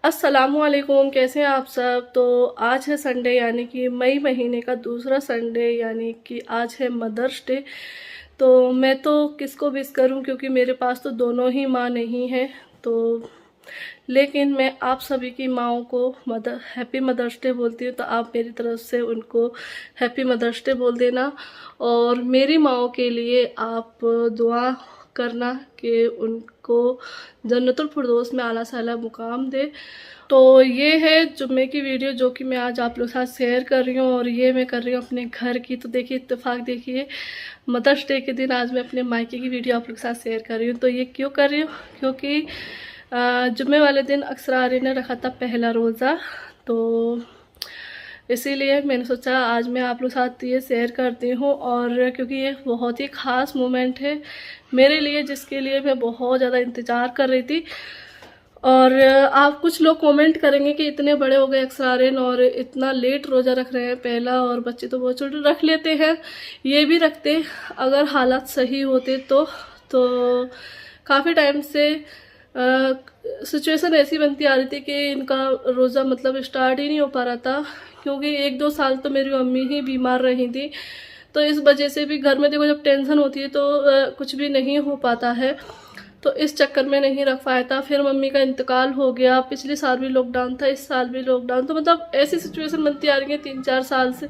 अस्सलामुअलैकुम, कैसे हैं आप सब। तो आज है संडे, यानी कि मई महीने का दूसरा संडे, यानी कि आज है मदर्स डे। तो मैं तो किसको विश करूं, क्योंकि मेरे पास तो दोनों ही माँ नहीं है। तो लेकिन मैं आप सभी की माँओं को हैप्पी मदर्स डे बोलती हूँ। तो आप मेरी तरफ से उनको हैप्पी मदर्स डे बोल देना, और मेरी माँओं के लिए आप दुआ करना कि उनको जन्नतुल फिरदौस में आला साला मुकाम दे। तो ये है जुम्मे की वीडियो जो कि मैं आज आप लोग के साथ शेयर कर रही हूँ, और ये मैं कर रही हूँ अपने घर की। तो देखिए इत्तेफाक, देखिए मदर्स डे के दिन आज मैं अपने मायके की वीडियो आप लोग के साथ शेयर कर रही हूँ। तो ये क्यों कर रही हूँ, क्योंकि जुम्मे वाले दिन अक्सर आर्य ने रखा था पहला रोज़ा, तो इसीलिए मैंने सोचा आज मैं आप लोग साथ ये शेयर करती हूँ। और क्योंकि ये बहुत ही ख़ास मोमेंट है मेरे लिए, जिसके लिए मैं बहुत ज़्यादा इंतज़ार कर रही थी। और आप कुछ लोग कमेंट करेंगे कि इतने बड़े हो गए अक्सरारिन और इतना लेट रोज़ा रख रहे हैं पहला, और बच्चे तो बहुत छोटे रख लेते हैं। ये भी रखते अगर हालात सही होते तो काफ़ी टाइम से सिचुएशन ऐसी बनती आ रही थी कि इनका रोज़ा मतलब स्टार्ट ही नहीं हो पा रहा था, क्योंकि 1-2 साल तो मेरी मम्मी ही बीमार रही थी। तो इस वजह से भी घर में देखो जब टेंशन होती है तो कुछ भी नहीं हो पाता है। तो इस चक्कर में नहीं रख पाया था। फिर मम्मी का इंतकाल हो गया, पिछले साल भी लॉकडाउन था, इस साल भी लॉकडाउन। तो मतलब ऐसी सिचुएशन बनती आ रही है 3-4 साल से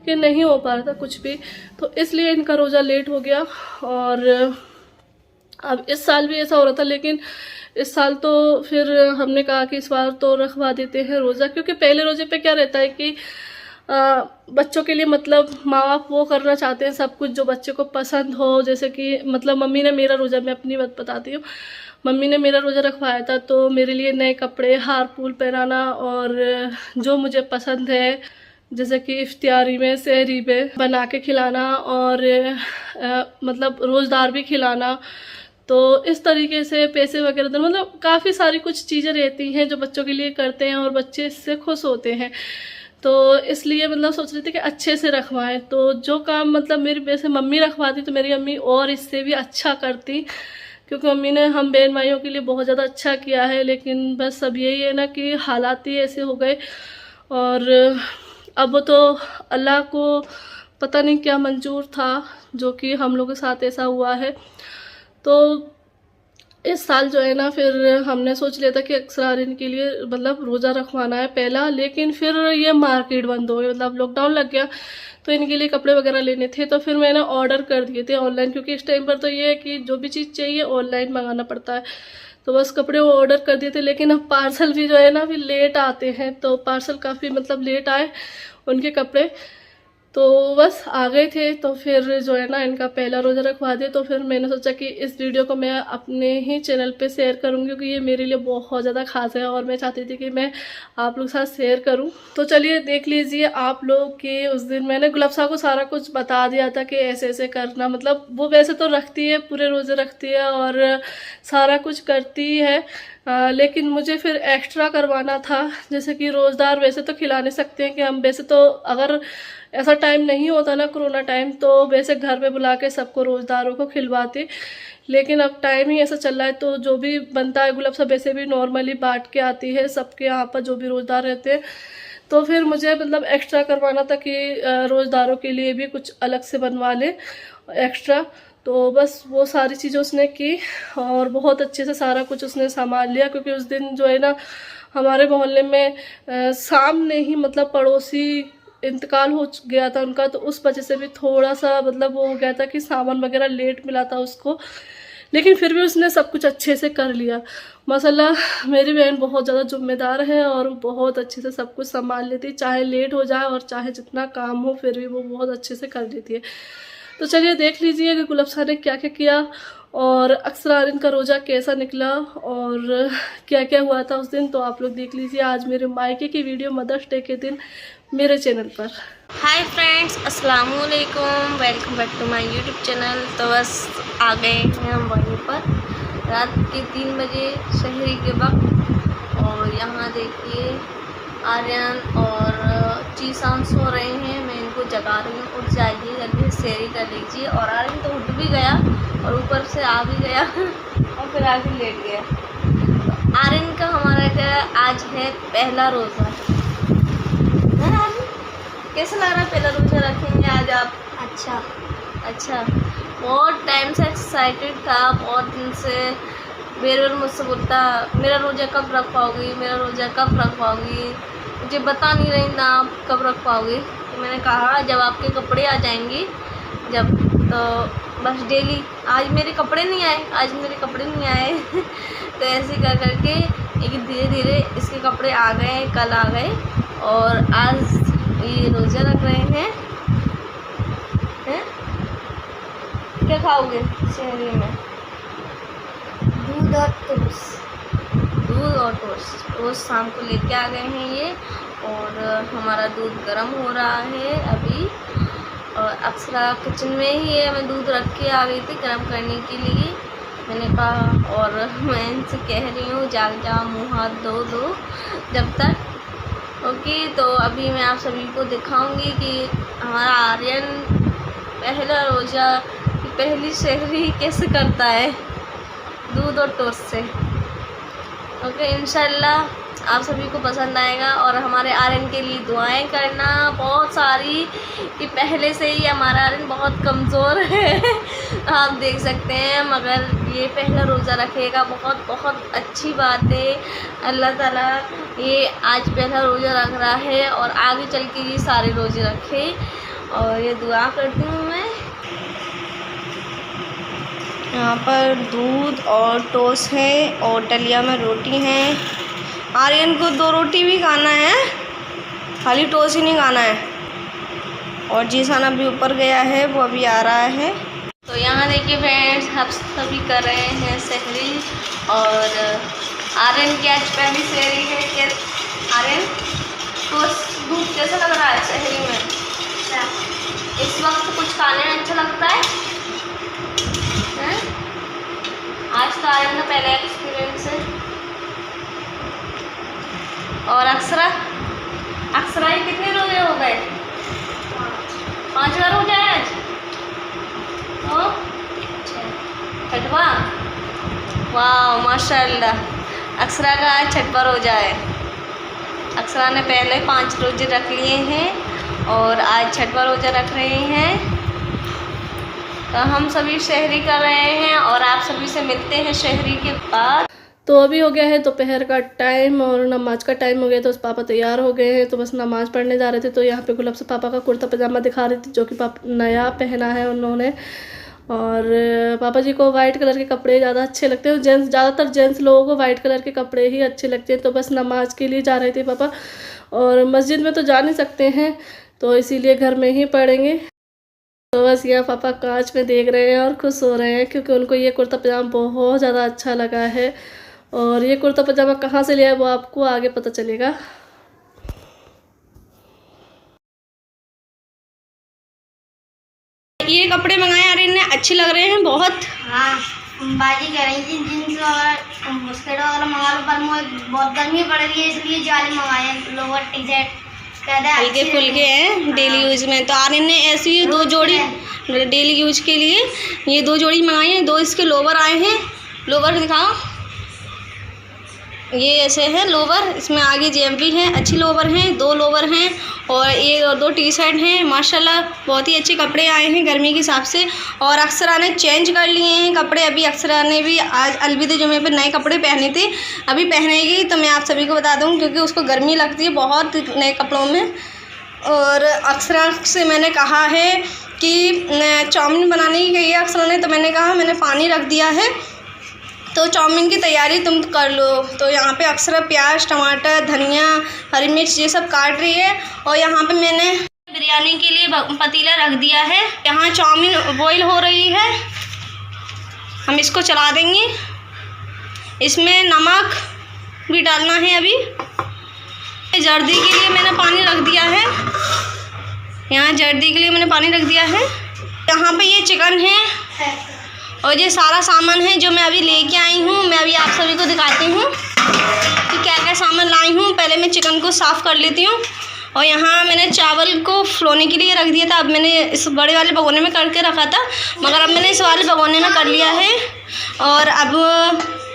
कि नहीं हो पा रहा था कुछ भी। तो इसलिए इनका रोज़ा लेट हो गया। और अब इस साल भी ऐसा हो रहा था, लेकिन इस साल तो फिर हमने कहा कि इस बार तो रखवा देते हैं रोज़ा, क्योंकि पहले रोज़े पे क्या रहता है कि बच्चों के लिए मतलब माँ बाप वो करना चाहते हैं सब कुछ जो बच्चे को पसंद हो। जैसे कि मतलब मम्मी ने मेरा रोज़ा, मैं अपनी बात बताती हूँ, मम्मी ने मेरा रोज़ा रखवाया था तो मेरे लिए नए कपड़े, हार फूल पहनाना, और जो मुझे पसंद है जैसे कि इफ्तियारी में सहरी में बना के खिलाना, और मतलब रोज़दार भी खिलाना। तो इस तरीके से पैसे वगैरह देना, मतलब काफ़ी सारी कुछ चीज़ें रहती हैं जो बच्चों के लिए करते हैं और बच्चे इससे खुश होते हैं। तो इसलिए मतलब सोच रही थी कि अच्छे से रखवाएं। तो जो काम मतलब मेरी वैसे मम्मी रखवाती तो मेरी मम्मी और इससे भी अच्छा करती, क्योंकि मम्मी ने हम बहन भाइयों के लिए बहुत ज़्यादा अच्छा किया है। लेकिन बस अब यही है ना कि हालात ही ऐसे हो गए, और अब तो अल्लाह को पता नहीं क्या मंजूर था जो कि हम लोगों के साथ ऐसा हुआ है। तो इस साल जो है ना फिर हमने सोच लिया था कि अक्सरारिन के लिए मतलब रोज़ा रखवाना है पहला। लेकिन फिर ये मार्केट बंद हो गई, मतलब लॉकडाउन लग गया, तो इनके लिए कपड़े वगैरह लेने थे। तो फिर मैंने ऑर्डर कर दिए थे ऑनलाइन, क्योंकि इस टाइम पर तो ये है कि जो भी चीज़ चाहिए ऑनलाइन मंगाना पड़ता है। तो बस कपड़े वो ऑर्डर कर दिए थे। लेकिन अब पार्सल भी जो है ना फिर लेट आते हैं, तो पार्सल काफ़ी मतलब लेट आए उनके कपड़े, तो बस आ गए थे। तो फिर जो है ना इनका पहला रोज़ा रखवा दिया। तो फिर मैंने सोचा कि इस वीडियो को मैं अपने ही चैनल पे शेयर करूँगी, क्योंकि ये मेरे लिए बहुत ज़्यादा खास है और मैं चाहती थी कि मैं आप लोग के साथ शेयर करूँ। तो चलिए देख लीजिए आप लोग कि उस दिन मैंने गुलाबसा को सारा कुछ बता दिया था कि ऐसे ऐसे करना। मतलब वो वैसे तो रखती है, पूरे रोज़े रखती है और सारा कुछ करती है, लेकिन मुझे फिर एक्स्ट्रा करवाना था। जैसे कि रोज़दार वैसे तो खिला नहीं सकते हैं कि हम, वैसे तो अगर ऐसा टाइम नहीं होता ना कोरोना टाइम, तो वैसे घर पे बुला के सबको रोज़दारों को खिलवाते। लेकिन अब टाइम ही ऐसा चल रहा है, तो जो भी बनता है गुलाब सब वैसे भी नॉर्मली बांट के आती है सबके यहाँ पर जो भी रोज़दार रहते हैं। तो फिर मुझे मतलब एक्स्ट्रा करवाना था कि रोज़दारों के लिए भी कुछ अलग से बनवा ले एक्स्ट्रा। तो बस वो सारी चीज़ें उसने की और बहुत अच्छे से सारा कुछ उसने संभाल लिया, क्योंकि उस दिन जो है ना हमारे मोहल्ले में सामने ही मतलब पड़ोसी इंतकाल हो गया था उनका, तो उस वजह से भी थोड़ा सा मतलब वो हो गया था कि सामान वगैरह लेट मिला था उसको। लेकिन फिर भी उसने सब कुछ अच्छे से कर लिया माशाल्लाह। मेरी बहन बहुत ज़्यादा जिम्मेदार है और बहुत अच्छे से सब कुछ संभाल लेती है, चाहे लेट हो जाए और चाहे जितना काम हो फिर भी वो बहुत अच्छे से कर लेती है। तो चलिए देख लीजिए कि गुलाबसा ने क्या क्या किया और अक्सरारिन का रोज़ा कैसा निकला और क्या क्या हुआ था उस दिन। तो आप लोग देख लीजिए आज मेरे मायके की वीडियो मदर्स डे के दिन मेरे चैनल पर। हाय फ्रेंड्स, अस्सलाम वालेकुम, welcome back to my YouTube channel. तो बस आ गए हैं हम वहीं पर रात के 3 बजे शहरी के वक्त, और यहाँ देखिए आर्यन और चीसान सो रहे हैं। मैं इनको जगा रही हूँ, उठ जाइए जल्दी से शेरी कर लीजिए। और आर्यन तो उठ भी गया और ऊपर से आ भी गया और फिर आके लेट गया। आर्यन का हमारा क्या आज है पहला रोज़ा है ना आर्यन? कैसा लग रहा है पहला रोज़ा रखेंगे आज आप? अच्छा बहुत टाइम से एक्साइटेड था, बहुत दिन से बेर मुझसे बोलता मेरा रोज़ा कब रख पाओगी, मेरा रोज़ा कब रख पाओगी, मुझे बता नहीं रही ना आप कब रख पाओगी। तो मैंने कहा जब आपके कपड़े आ जाएंगे जब, तो बस डेली, आज मेरे कपड़े नहीं आए तो ऐसे कर करके एक धीरे धीरे इसके कपड़े आ गए, कल आ गए और आज ये रोज़ा रख रहे हैं। क्या खाओगे शहरी में? दूध और टोस्ट। रोज़ शाम को लेके आ गए हैं ये, और हमारा दूध गर्म हो रहा है अभी। और अक्सरा किचन में ही है, मैं दूध रख के आ गई थी गर्म करने के लिए। मैंने कहा, और मैं इनसे कह रही हूँ जा मुँह हाथ धो जब तक। ओके, तो अभी मैं आप सभी को दिखाऊंगी कि हमारा आर्यन पहला रोज़ा की पहली शहरी कैसे करता है दूध और टोस्ट से। ओके, इंशाल्लाह आप सभी को पसंद आएगा। और हमारे आर्यन के लिए दुआएं करना बहुत सारी, कि पहले से ही हमारा आर्यन बहुत कमज़ोर है आप देख सकते हैं, मगर ये पहला रोज़ा रखेगा, बहुत बहुत अच्छी बात है। अल्लाह ताला ये आज पहला रोज़ा रख रहा है और आगे चल के ये सारे रोज़े रखे, और ये दुआ करती हूँ मैं। यहाँ पर दूध और टोस्ट है और दलिया में रोटी है। आर्यन को 2 रोटी भी खाना है, खाली टोस्ट ही नहीं खाना है। और जीसान अभी ऊपर गया है, वो अभी आ रहा है। तो यहाँ देखिए फ्रेंड्स, हम सभी कर रहे हैं सहरी, और आर्यन की आज पहली सहरी है। कि आर्यन टोस्ट दूध कैसा लग रहा है सहरी में? इस वक्त कुछ खाने में अच्छा लगता है? आज तो आर्यन का पहला एक्सपीरियंस है। और अक्सरा ये कितने रोज़े हो गए? 5 बार हो जाए आज तो 6वां। वाह माशाल्लाह, अक्सरा का आज 6वां रोज़ा है। अक्सरा ने पहले 5 रोज़े रख लिए हैं और आज 6वां रोज़ा रख रहे हैं। तो हम सभी शहरी कर रहे हैं और आप सभी से मिलते हैं शहरी के बाद। तो अभी हो गया है दोपहर का टाइम और नमाज का टाइम हो गया, तो बस पापा तैयार हो गए हैं, तो बस नमाज पढ़ने जा रहे थे। तो यहाँ पे गुलाब से पापा का कुर्ता पजामा दिखा रही थी, जो कि पापा नया पहना है उन्होंने। और पापा जी को वाइट कलर के कपड़े ज़्यादा अच्छे लगते हैं। ज़्यादातर जेंट्स लोगों को वाइट कलर के कपड़े ही अच्छे लगते हैं। तो बस नमाज के लिए जा रहे थे पापा, और मस्जिद में तो जा नहीं सकते हैं, तो इसीलिए घर में ही पढ़ेंगे। तो बस यहाँ पापा कांच में देख रहे हैं और खुश हो रहे हैं, क्योंकि उनको ये कुर्ता पजामा बहुत ज़्यादा अच्छा लगा है। और ये कुर्ता पजामा कहाँ से लिया है वो आपको आगे पता चलेगा। ये कपड़े मंगाए आर्यन ने, अच्छे लग रहे हैं बहुत। हाँ, बाजी कह रही थी जींस वगैरह मुस्केट वगैरह मंगा लो, पर मुझे बहुत गर्मी पड़ रही है इसलिए जाली मंगाए, लोअर टी शर्ट हल्के फुल्के हैं डेली यूज में। तो आर्यन ने ऐसी 2 जोड़ी डेली यूज के लिए ये 2 जोड़ी मंगाई हैं। 2 इसके लोवर आए हैं। लोवर दिखाओ, ये ऐसे हैं लोवर, इसमें आगे जेएमपी है, अच्छी लोवर हैं। 2 लोवर हैं और ये 2 टी शर्ट हैं। माशाल्लाह बहुत ही अच्छे कपड़े आए हैं गर्मी के हिसाब से। और अक्सरा ने चेंज कर लिए हैं कपड़े। अभी अक्सरा ने भी आज अलविदा जुमे पे नए कपड़े पहने थे, अभी पहनेगी तो मैं आप सभी को बता दूं, क्योंकि उसको गर्मी लगती है बहुत नए कपड़ों में। और अक्सरा से मैंने कहा है कि चाउमीन बनाने की गई है अक्सरा ने, तो मैंने कहा मैंने पानी रख दिया है, तो चाउमीन की तैयारी तुम कर लो। तो यहाँ पे अक्सर प्याज, टमाटर, धनिया, हरी मिर्च ये सब काट रही है। और यहाँ पे मैंने बिरयानी के लिए पतीला रख दिया है। यहाँ चाउमीन बॉईल हो रही है, हम इसको चला देंगे। इसमें नमक भी डालना है। अभी जर्दी के लिए मैंने पानी रख दिया है, यहाँ जर्दी के लिए मैंने पानी रख दिया है। यहाँ पे ये चिकन है और ये सारा सामान है जो मैं अभी लेके आई हूँ। मैं अभी आप सभी को दिखाती हूँ कि क्या क्या सामान लाई हूँ। पहले मैं चिकन को साफ़ कर लेती हूँ। और यहाँ मैंने चावल को फुलाने के लिए रख दिया था। अब मैंने इस बड़े वाले भगोने में करके रखा था, मगर अब मैंने इस वाले भगोने में कर लिया है। और अब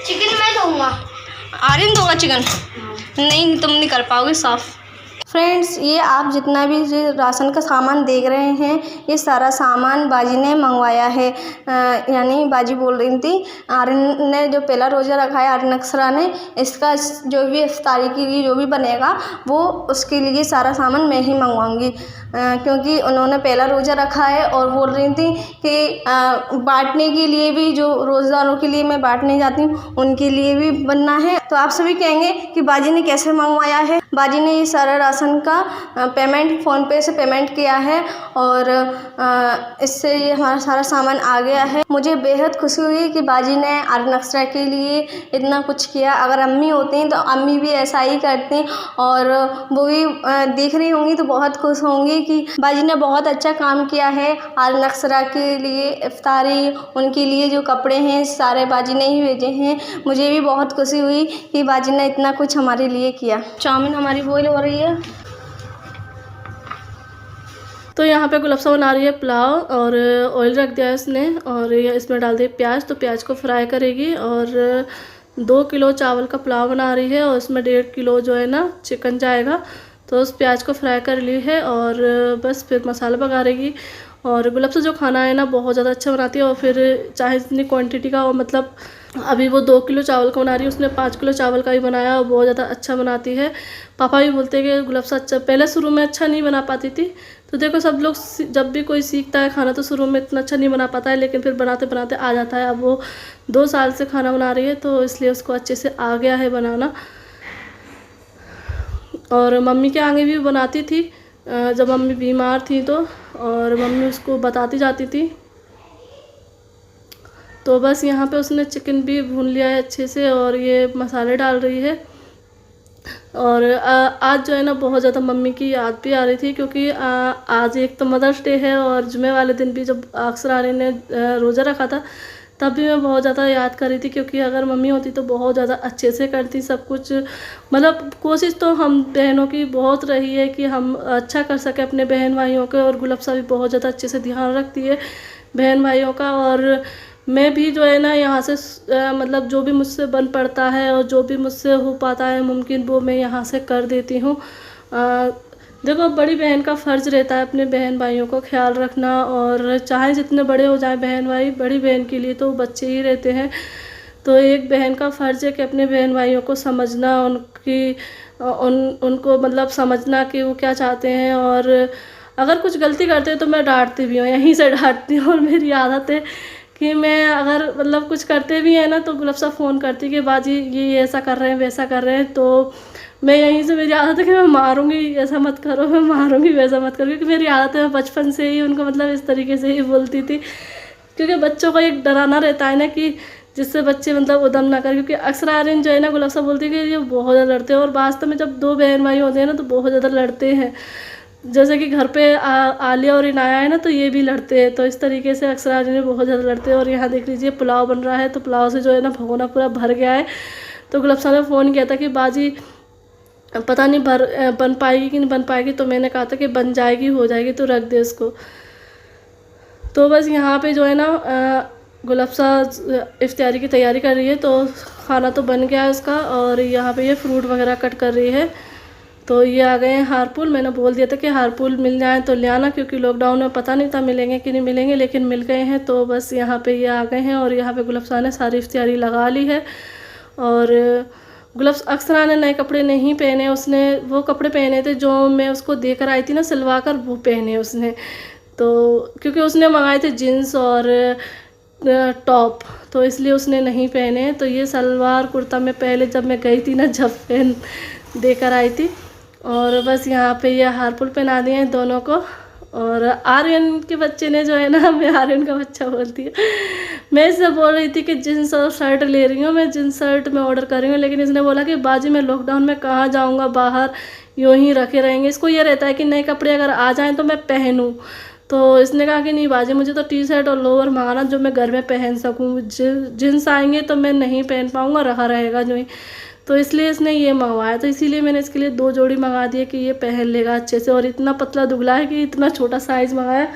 चिकन मैं धोऊँगा। आर्यन दोगा चिकन? नहीं, तुम नहीं कर पाओगे साफ। फ्रेंड्स, ये आप जितना भी जो राशन का सामान देख रहे हैं, ये सारा सामान बाजी ने मंगवाया है। यानी बाजी बोल रही थी, आर्यन ने जो पहला रोज़ा रखा है, आर्यन अक्षरा ने, इसका जो भी इफ्तारी के लिए जो भी बनेगा वो उसके लिए सारा सामान मैं ही मंगवाऊंगी, क्योंकि उन्होंने पहला रोज़ा रखा है और बोल रही थी कि बांटने के लिए भी, जो रोज़ेदारों के लिए मैं बांटने जाती हूँ उनके लिए भी बनना है। तो आप सभी कहेंगे कि बाजी ने कैसे मंगवाया है। बाजी ने ये सारा राशन का पेमेंट फ़ोनपे से पेमेंट किया है और इससे ये हमारा सारा सामान आ गया है। मुझे बेहद खुशी हुई कि बाजी ने आर्यन अक्षरा के लिए इतना कुछ किया। अगर अम्मी होती तो अम्मी भी ऐसा ही करती और वो भी देख रही होंगी तो बहुत खुश होंगी कि बाजी ने बहुत अच्छा काम किया है। आर्यन अक्षरा के लिए इफ्तारी, उनके लिए जो कपड़े हैं सारे बाजी ने ही भेजे हैं। मुझे भी बहुत खुशी हुई कि बाजी ने इतना कुछ हमारे लिए किया। चाउमीन हमारी बॉईल हो रही है। तो यहाँ पे गुलाबसा बना रही है पुलाव और ऑयल रख दिया है उसने और ये इसमें डाल दिए प्याज। तो प्याज को फ्राई करेगी और 2 किलो चावल का पुलाव बना रही है और उसमें 1.5 किलो जो है ना चिकन जाएगा। तो उस प्याज को फ्राई कर ली है और बस फिर मसाला पकाएगी। और गुलाबसा जो खाना है ना बहुत ज़्यादा अच्छा बनाती है और फिर चाहे जितनी क्वांटिटी का हो, मतलब अभी वो 2 किलो चावल का बना रही है, उसने 5 किलो चावल का ही बनाया और बहुत ज़्यादा अच्छा बनाती है। पापा भी बोलते हैं कि गुलाबसा अच्छा, पहले शुरू में अच्छा नहीं बना पाती थी। तो देखो सब लोग जब भी कोई सीखता है खाना तो शुरू में इतना अच्छा नहीं बना पाता है, लेकिन फिर बनाते बनाते आ जाता है। अब वो 2 साल से खाना बना रही है तो इसलिए उसको अच्छे से आ गया है बनाना। और मम्मी के आगे भी बनाती थी जब मम्मी बीमार थी तो, और मम्मी उसको बताती जाती थी। तो बस यहाँ पे उसने चिकन भी भून लिया है अच्छे से और ये मसाले डाल रही है। और आज जो है ना बहुत ज़्यादा मम्मी की याद भी आ रही थी, क्योंकि आज एक तो मदर्स डे है और जुमे वाले दिन भी जब अक्षरा ने रोज़ा रखा था तब भी मैं बहुत ज़्यादा याद कर रही थी, क्योंकि अगर मम्मी होती तो बहुत ज़्यादा अच्छे से करती सब कुछ। मतलब कोशिश तो हम बहनों की बहुत रही है कि हम अच्छा कर सकें अपने बहन भाइयों के, और गुलाबसा भी बहुत ज़्यादा अच्छे से ध्यान रखती है बहन भाइयों का। और मैं भी जो है ना यहाँ से मतलब जो भी मुझसे बन पड़ता है और जो भी मुझसे हो पाता है मुमकिन वो मैं यहाँ से कर देती हूँ। देखो बड़ी बहन का फ़र्ज़ रहता है अपने बहन भाइयों को ख्याल रखना, और चाहे जितने बड़े हो जाए बहन भाई, बड़ी बहन के लिए तो बच्चे ही रहते हैं। तो एक बहन का फ़र्ज़ है कि अपने बहन भाइयों को समझना, उनको मतलब समझना कि वो क्या चाहते हैं। और अगर कुछ गलती करते हैं तो मैं डांटती भी हूँ, यहीं से डांटती हूँ। और मेरी आदत है कि मैं अगर मतलब कुछ करते भी हैं ना तो गुलाबसा फ़ोन करती कि बाजी ये ऐसा कर रहे हैं वैसा कर रहे हैं, तो मैं यहीं से, मेरी आदत है कि मैं मारूंगी, ऐसा मत करो, मैं मारूंगी वैसा मत करो, क्योंकि मेरी आदत है। मैं बचपन से ही उनको मतलब इस तरीके से ही बोलती थी, क्योंकि बच्चों को एक डराना रहता है ना कि जिससे बच्चे मतलब उदम ना करें। क्योंकि अक्सर आर्यन जो है ना गुलाबसा बोलती है कि ये बहुत ज़्यादा लड़ते हैं, और वास्तव में जब 2 बहन भाई होते हैं ना तो बहुत ज़्यादा लड़ते हैं। जैसे कि घर पे आलिया और इनाया है ना तो ये भी लड़ते हैं। तो इस तरीके से अक्सर आर्यन में बहुत ज़्यादा लड़ते हैं। और यहाँ देख लीजिए पुलाव बन रहा है, तो पुलाव से जो है ना भगोना पूरा भर गया है। तो गुलाबसा ने फ़ोन किया था कि बाजी पता नहीं बन पाएगी कि नहीं बन पाएगी, तो मैंने कहा था कि बन जाएगी, हो जाएगी, तो रख दे उसको। तो बस यहाँ पे जो है ना गुलाबसा इफ्तारी की तैयारी कर रही है। तो खाना तो बन गया है उसका, और यहाँ पे ये फ्रूट वगैरह कट कर रही है। तो ये आ गए हैं हारपुल। मैंने बोल दिया था कि हारपुल मिल जाए तो ले आना, क्योंकि लॉकडाउन में पता नहीं था मिलेंगे कि नहीं मिलेंगे, लेकिन मिल गए हैं। तो बस यहाँ पे ये आ गए हैं और यहाँ पे गुलाबसा ने सारी इफ्तारी लगा ली है। और अक्षरा ने नए कपड़े नहीं पहने, उसने वो कपड़े पहने थे जो मैं उसको देकर आई थी ना सिलवा कर, वो पहने उसने। तो क्योंकि उसने मंगाए थे जीन्स और टॉप, तो इसलिए उसने नहीं पहने। तो ये सलवार कुर्ता मैं पहले जब मैं गई थी ना, जब पहन देकर आई थी। और बस यहाँ पे ये हारपुल पहना दिए हैं दोनों को। और आर्यन के बच्चे ने जो है ना, मैं आर्यन का बच्चा बोलती है, मैं इससे बोल रही थी कि जीन्स और शर्ट ले रही हूँ, मैं जीन्स शर्ट में ऑर्डर कर रही हूँ, लेकिन इसने बोला कि बाजी मैं लॉकडाउन में कहाँ जाऊँगा, बाहर यूँ ही रखे रहेंगे। इसको ये रहता है कि नए कपड़े अगर आ जाएँ तो मैं पहनूँ। तो इसने कहा कि नहीं बाजी मुझे तो टी शर्ट और लोअर मंगाना जो मैं घर में पहन सकूँ, जीन्स आएंगे तो मैं नहीं पहन पाऊँगा, रखा रहेगा जो ही। तो इसलिए इसने ये मंगवाया। तो इसीलिए मैंने इसके लिए 2 जोड़ी मंगा दिए कि ये पहन लेगा अच्छे से। और इतना पतला दुबला है कि इतना छोटा साइज़ मंगाया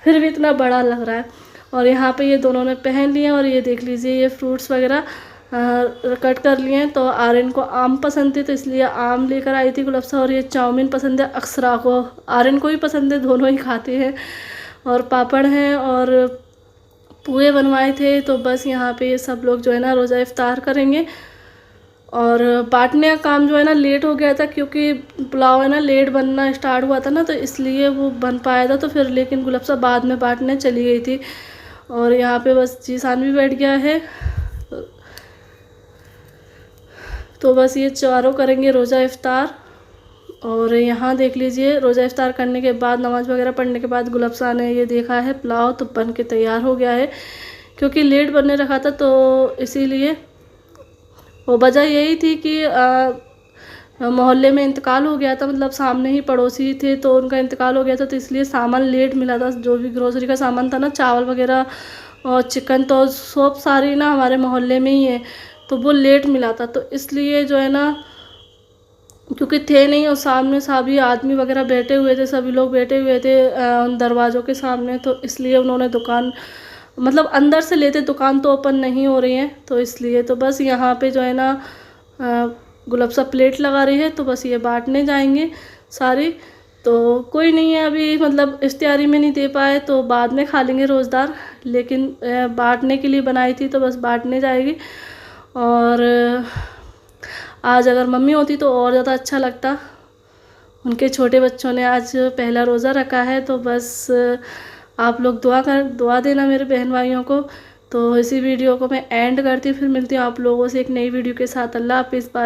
फिर भी इतना बड़ा लग रहा है। और यहाँ पे ये दोनों ने पहन लिए। और ये देख लीजिए ये फ्रूट्स वगैरह कट कर लिए हैं। तो आर्यन को आम पसंद थे तो इसलिए आम लेकर आई थी गुलफ्सा, और ये चाउमीन पसंद है अक्सरा को, आर्यन को भी पसंद है, दोनों ही खाते हैं। और पापड़ हैं और पूए बनवाए थे। तो बस यहाँ पे ये सब लोग जो है ना रोज़ा इफ्तार करेंगे। और बांटने का काम जो है ना लेट हो गया था, क्योंकि पुलाव है ना लेट बनना स्टार्ट हुआ था ना, तो इसलिए वो बन पाया था। तो फिर लेकिन गुलफ्सा बाद में बांटने चली गई थी। और यहाँ पे बस जीसान भी बैठ गया है। तो बस ये चारों करेंगे रोज़ा इफ्तार। और यहाँ देख लीजिए रोज़ा इफ्तार करने के बाद, नमाज़ वगैरह पढ़ने के बाद गुलफ्सा ने ये देखा है पुलाव तो बन के तैयार हो गया है, क्योंकि लेट बनने रखा था। तो इसीलिए वो वजह यही थी कि मोहल्ले में इंतकाल हो गया था, मतलब सामने ही पड़ोसी थे तो उनका इंतकाल हो गया था, तो इसलिए सामान लेट मिला था। जो भी ग्रोसरी का सामान था ना, चावल वगैरह और चिकन, तो सब सारी ना हमारे मोहल्ले में ही है, तो वो लेट मिला था। तो इसलिए जो है ना, क्योंकि थे नहीं और सामने सभी आदमी वगैरह बैठे हुए थे, सभी लोग बैठे हुए थे उन दरवाज़ों के सामने, तो इसलिए उन्होंने दुकान मतलब अंदर से लेते, दुकान तो ओपन नहीं हो रही है, तो इसलिए तो बस यहाँ पे जो है ना गुलफ्सा प्लेट लगा रही है, तो बस ये बांटने जाएंगे सारी। तो कोई नहीं है अभी, मतलब इफ्तियारी में नहीं दे पाए तो बाद में खा लेंगे रोज़दार, लेकिन बांटने के लिए बनाई थी तो बस बांटने जाएगी। और आज अगर मम्मी होती तो और ज़्यादा अच्छा लगता, उनके छोटे बच्चों ने आज पहला रोज़ा रखा है। तो बस आप लोग दुआ देना मेरे बहन भाइयों को। तो इसी वीडियो को मैं एंड करती हूँ, फिर मिलती हूँ आप लोगों से एक नई वीडियो के साथ। अल्लाह हाफिज़, बाय।